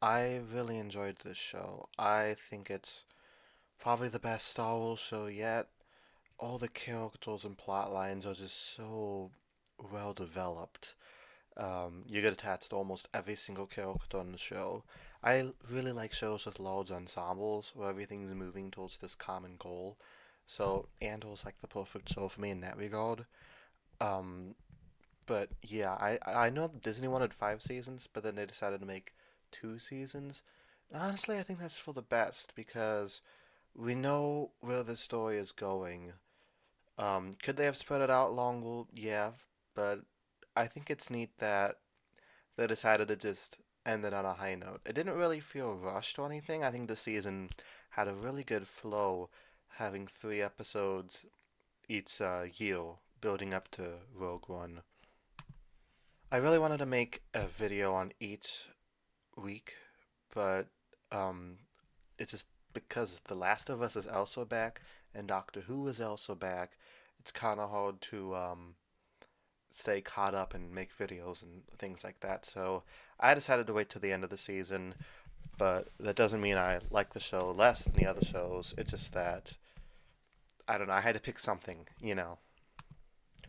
I really enjoyed this show. I think it's probably the best Star Wars show yet. All the characters and plot lines are just so well developed. You get attached to almost every single character on the show. I really like shows with large ensembles where everything's moving towards this common goal. So Andor's like the perfect show for me in that regard. Um, but yeah, I know Disney wanted 5 seasons, but then they decided to make 2 seasons. Honestly, I think that's for the best because we know where the story is going. Could they have spread it out longer? Yeah, but I think it's neat that they decided to just end it on a high note. It didn't really feel rushed or anything. I think the season had a really good flow, having 3 episodes each year, building up to Rogue One. I really wanted to make a video on each week, but um, it's just because The Last of Us is also back and Doctor Who is also back. It's kind of hard to stay caught up and make videos and things like that. So I decided to wait till the end of the season, but that doesn't mean I like the show less than the other shows. It's just that I don't know. I had to pick something.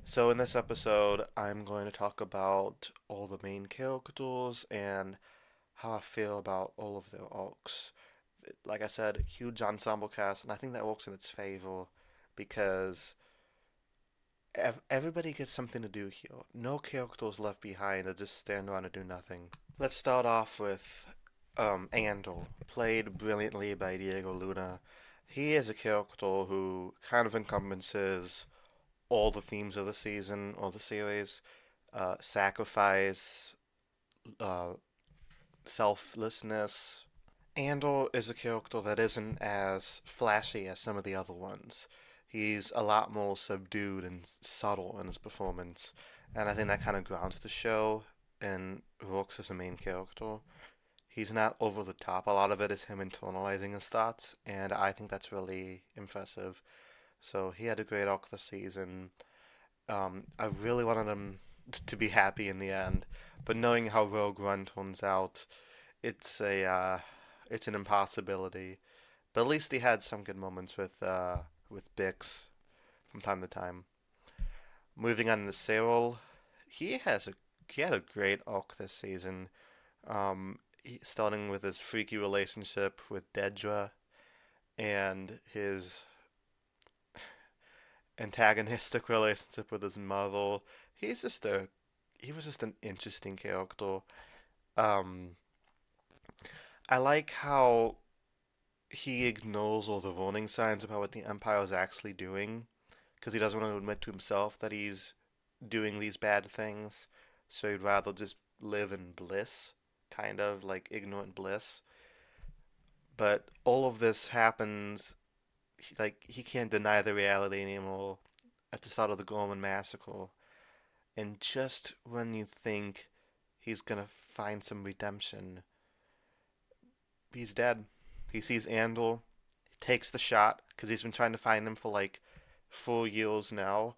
So in this episode, I'm going to talk about all the main characters and how I feel about all of their arcs. Like I said, huge ensemble cast, and I think that works in its favor because everybody gets something to do here. No characters left behind that just stand around and do nothing. Let's start off with Andor, played brilliantly by Diego Luna. He is a character who kind of encompasses all the themes of the season or the series: sacrifice, uh, selflessness. Andor is a character that isn't as flashy as some of the other ones. He's a lot more subdued and subtle in his performance, and I think that kind of grounds the show and works as a main character. He's not over the top. A lot of it is him internalizing his thoughts, and I think that's really impressive. So he had a great arc this season. I really wanted him to be happy in the end, but knowing how Rogue One turns out, it's a it's an impossibility. But at least he had some good moments with Bix from time to time. Moving on to Cyril, he has a he had a great arc this season. Starting with his freaky relationship with Dedra and his antagonistic relationship with his mother. He's just a he was just an interesting character. Um, I like how he ignores all the warning signs about what the Empire is actually doing because he doesn't want to admit to himself that he's doing these bad things. So he'd rather just live in bliss, kind of like ignorant bliss. But all of this happens, like, he can't deny the reality anymore at the start of the Gorman Massacre. And just when you think he's gonna find some redemption, he's dead. He sees Andor, he takes the shot because he's been trying to find him for like 4 years now,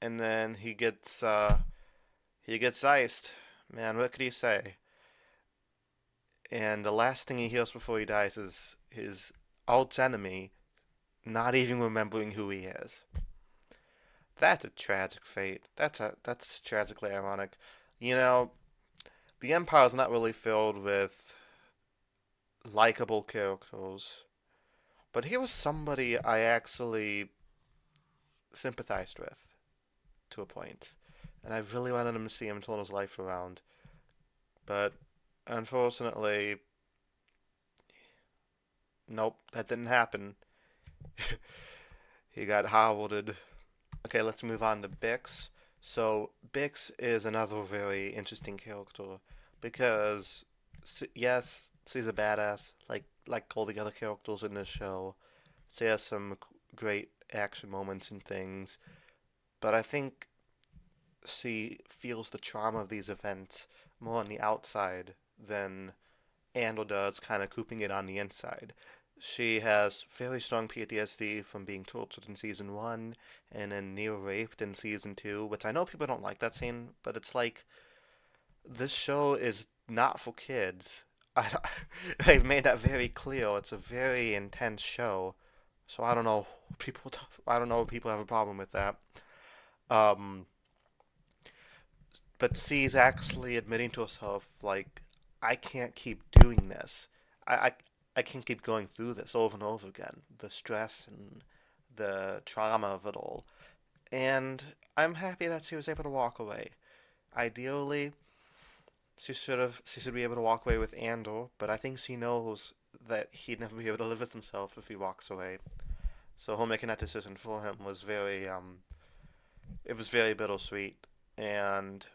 and then he gets iced. Man, what could he say? And the last thing he hears before he dies is his arch enemy not even remembering who he is. That's a tragic fate. That's tragically ironic. You know, the Empire's not really filled with likable characters, but he was somebody I actually sympathized with to a point, and I really wanted him to see him turn his life around. But unfortunately, nope, that didn't happen. He got Howarded. Okay, let's move on to Bix. So Bix is another very interesting character because yes, she's a badass, like all the other characters in this show. She has some great action moments and things, but I think she feels the trauma of these events more on the outside than Andor does, kind of cooping it on the inside. She has very strong PTSD from being tortured in season one and then near raped in season two, which I know people don't like that scene, but it's like this show is not for kids. I, they've made that very clear. It's a very intense show, so I don't know. I don't know if people have a problem with that. Um, but C's actually admitting to herself, like, I can't keep doing this. I, I, I can't keep going through this over and over again. The stress and the trauma of it all. And I'm happy that she was able to walk away. Ideally, she should be able to walk away with Andor, but I think she knows that he'd never be able to live with himself if he walks away. So her making that decision for him was it was very bittersweet, and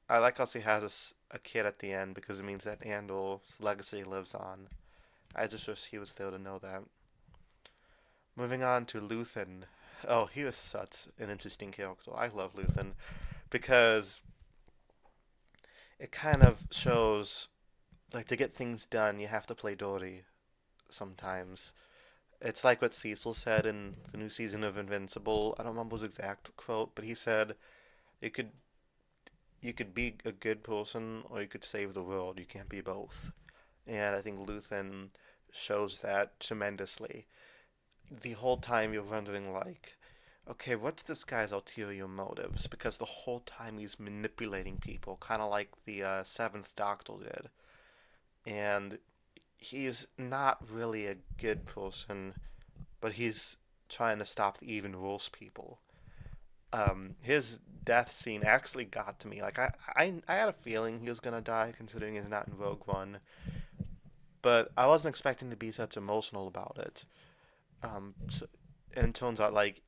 I like how she has a kid at the end because it means that Andor's legacy lives on. I just wish he was there to know that. Moving on to Luthen. Oh, he was such an interesting character. I love Luthen because it kind of shows like to get things done, you have to play dirty sometimes. It's like what Cecil said in the new season of Invincible. I don't remember his exact quote, but he said you could you could be a good person or you could save the world. You can't be both. And I think Luthen shows that tremendously. The whole time you're wondering like, okay, what's this guy's ulterior motives? Because the whole time he's manipulating people, kind of like the Seventh Doctor did. And he's not really a good person, but he's trying to stop the even worse people. His death scene actually got to me. Like I had a feeling he was gonna die, considering he's not in Rogue One, but I wasn't expecting to be such emotional about it. So, and it turns out like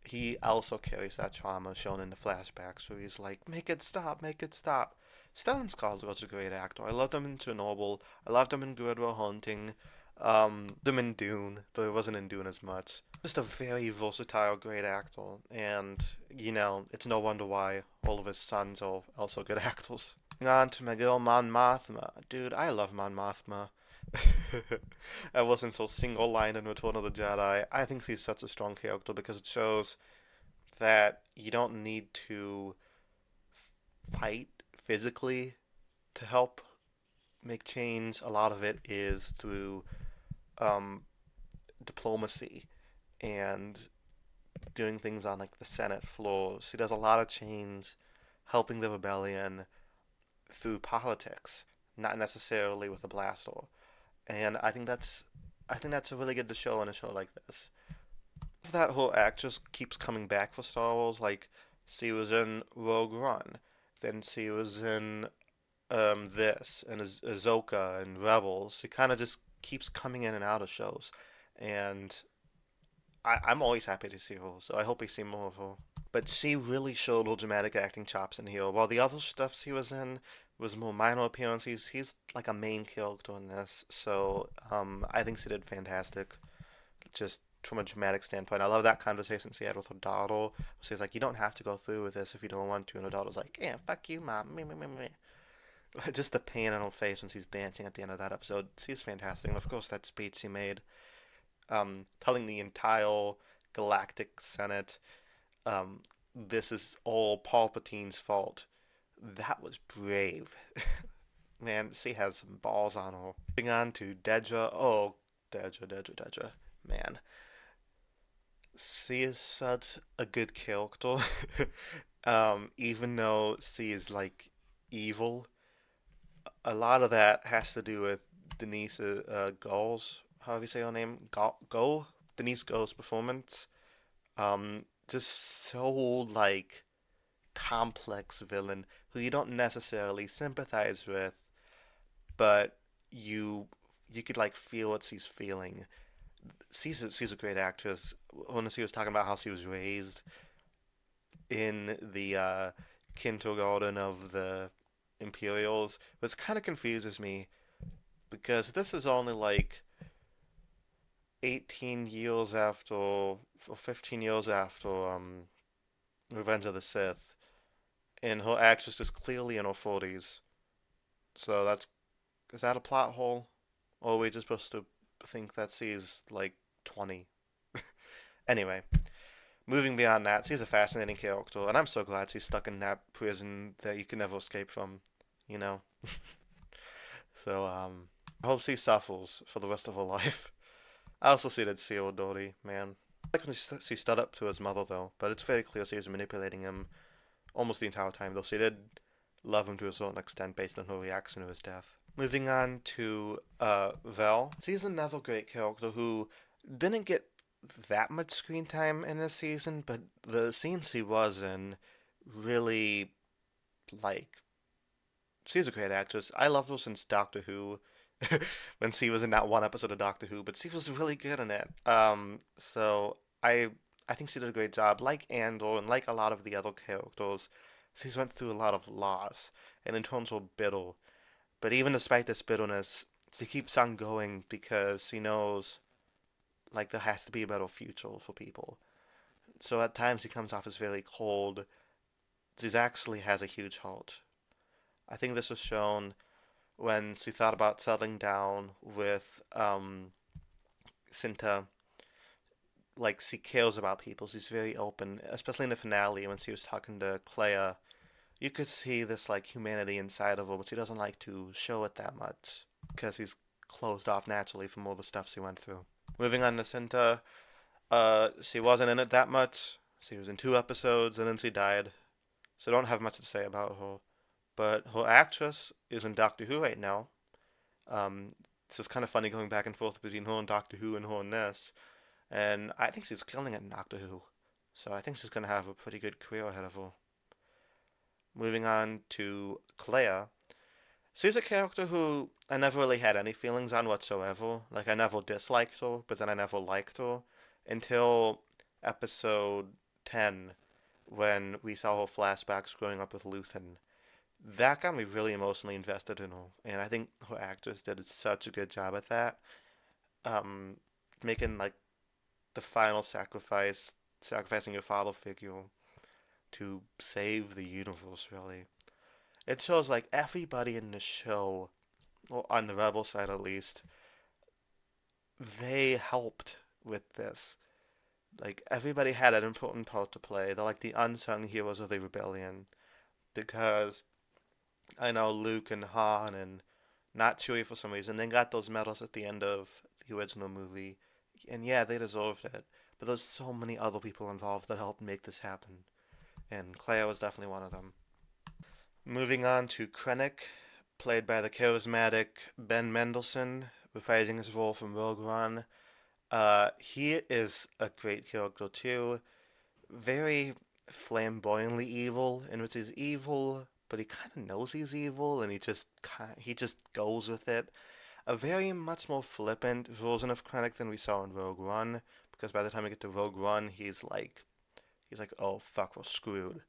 he also carries that trauma shown in the flashbacks, where he's like, "Make it stop, make it stop." Stellan Skarsgård's a great actor. I loved him in Chernobyl. I loved him in Good Will Hunting. Them in Dune, though he wasn't in Dune as much. Just a very versatile, great actor, and it's no wonder why all of his sons are also good actors. On to my girl Mon Mothma. Dude, I love Mon Mothma. I wasn't so single-line in Return of the Jedi. I think she's such a strong character because it shows that you don't need to fight physically to help make change. A lot of it is through um, diplomacy and doing things on like the Senate floor. She does a lot of change helping the rebellion through politics, not necessarily with a blaster. And I think that's a really good to show in a show like this. That whole actress keeps coming back for Star Wars. Like she was in Rogue One, then she was in this and Ahsoka and Rebels. She kind of just keeps coming in and out of shows, and I'm always happy to see her. So I hope we see more of her. But she really showed her dramatic acting chops in here. While the other stuff she was in was more minor appearances, he's like a main character in this. So I think she did fantastic. Just from a dramatic standpoint, I love that conversation she had with her daughter. She's like, "You don't have to go through with this if you don't want to," and her daughter's like, "Yeah, fuck you, mom." Me, me, me, me. Just the pain on her face when she's dancing at the end of that episode. She's fantastic. And of course, that speech she made, telling the entire Galactic Senate, this is all Palpatine's fault. That was brave. Man, she has some balls on her. Moving on to Dedra. Oh, Dedra. Man, she is such a good character. Even though she is like evil, a lot of that has to do with Denise Go's, how do you say her name? Denise Go's performance. Just so like complex villain who you don't necessarily sympathize with, but you could like feel what she's feeling. She's a great actress. When she was talking about how she was raised in the kindergarten of the Imperials, which kind of confuses me because this is only like 18 years after, or 15 years after Revenge of the Sith, and her actress is clearly in her 40s. So is that a plot hole? Or are we just supposed to think that she's like 20? Anyway, moving beyond that, she's a fascinating character, and I'm so glad she's stuck in that prison that you can never escape from, you know? So, I hope she suffers for the rest of her life. I also see that Zero Dory, man. I like when she stood up to his mother though, but it's very clear she was manipulating him almost the entire time, though she did love him to a certain extent based on her reaction to his death. Moving on to Vel. She's another great character who didn't get that much screen time in this season, but the scenes she was in really, like, she's a great actress. I loved her since Doctor Who, when she was in that one episode of Doctor Who, but she was really good in it. So I think she did a great job. Like Andor and like a lot of the other characters, she's went through a lot of loss and in terms of bitter. But even despite this bitterness, she keeps on going because she knows like there has to be a better future for people. So at times she comes off as very cold. She actually has a huge heart. I think this was shown when she thought about settling down with Cinta. Like she cares about people. She's very open, especially in the finale when she was talking to Clea. You could see this like humanity inside of her, but she doesn't like to show it that much because she's closed off naturally from all the stuff she went through. Moving on to Cinta, she wasn't in it that much. She was in 2 episodes and then she died. So I don't have much to say about her. But her actress is in Doctor Who right now. So it's kind of funny going back and forth between her and Doctor Who and her and this. And I think she's killing it in Doctor Who. So I think she's going to have a pretty good career ahead of her. Moving on to Clea. She's a character who I never really had any feelings on whatsoever. Like, I never disliked her, but then I never liked her until episode 10 when we saw her flashbacks growing up with Luthen. That got me really emotionally invested in her, and I think her actress did such a good job at that. Um, Making like the final sacrifice, sacrificing your father figure to save the universe, really. It shows like everybody in the show, or on the Rebel side at least, they helped with this. Like everybody had an important part to play. They're like the unsung heroes of the rebellion because I know Luke and Han and not Chewie for some reason they got those medals at the end of the original movie, and yeah, they deserved it. But there's so many other people involved that helped make this happen, and Clea was definitely one of them. Moving on to Krennic, played by the charismatic Ben Mendelsohn, reprising his role from Rogue One. He is a great character too. Very flamboyantly evil, in which he's evil, but he kind of knows he's evil, and he just goes with it. A very much more flippant version of Krennic than we saw in Rogue One, because by the time we get to Rogue One, he's like, oh fuck, we're screwed.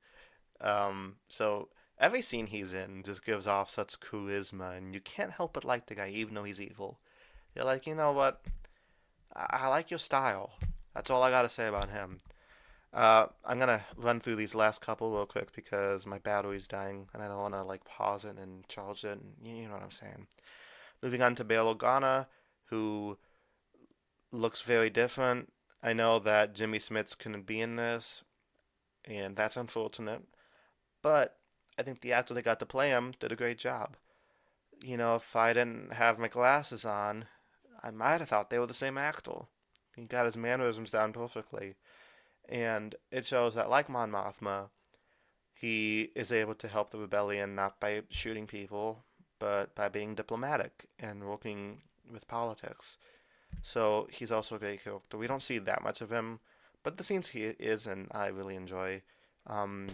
So every scene he's in just gives off such charisma, and you can't help but like the guy, even though he's evil. You're like, you know what? I like your style. That's all I gotta say about him. I'm gonna run through these last couple real quick because my battery's dying, and I don't wanna like pause it and charge it. And you know what I'm saying. Moving on to Bail Organa, who looks very different. I know that Jimmy Smits couldn't be in this, and that's unfortunate. But I think the actor that got to play him did a great job. You know, if I didn't have my glasses on, I might have thought they were the same actor. He got his mannerisms down perfectly. And it shows that, like Mon Mothma, he is able to help the rebellion not by shooting people, but by being diplomatic and working with politics. So he's also a great character. We don't see that much of him, but the scenes he is in, I really enjoy. Um,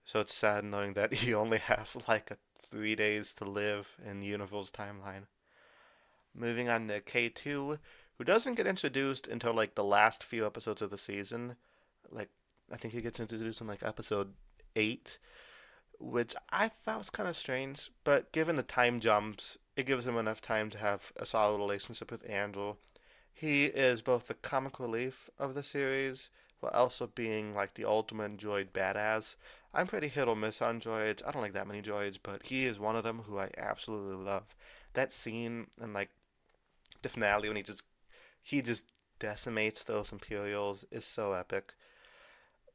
so it's sad knowing that he only has like 3 days to live in the universe timeline. Moving on to K2, who doesn't get introduced until like the last few episodes of the season. Like, I think he gets introduced in like episode 8, which I thought was kind of strange, but given the time jumps, it gives him enough time to have a solid relationship with Andor. He is both the comic relief of the series, while also being like the ultimate droid badass. I'm pretty hit or miss on droids. I don't like that many droids, but he is one of them who I absolutely love. That scene and like the finale when he just decimates those Imperials is so epic.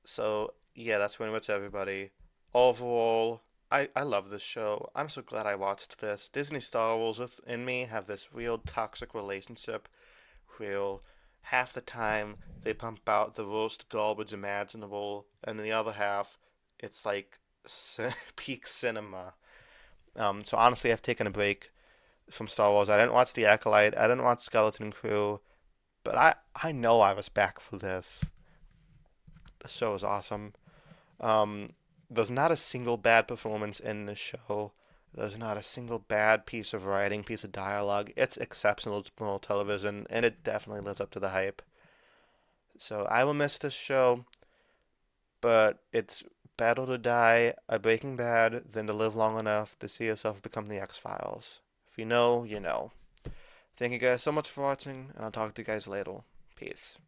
So yeah, that's pretty much everybody. Overall, I love this show. I'm so glad I watched this. Disney Star Wars and me have this real toxic relationship where half the time they pump out the worst garbage imaginable, and the other half, it's like peak cinema. So honestly, I've taken a break from Star Wars. I didn't watch The Acolyte. I didn't watch Skeleton Crew, but I know I was back for this. The show is awesome. Um, there's not a single bad performance in the show. There's not a single bad piece of writing, piece of dialogue. It's exceptional television, and it definitely lives up to the hype. So I will miss this show, but it's better to die a Breaking Bad than to live long enough to see yourself become the X Files. If you know, you know. Thank you guys so much for watching, and I'll talk to you guys later. Peace.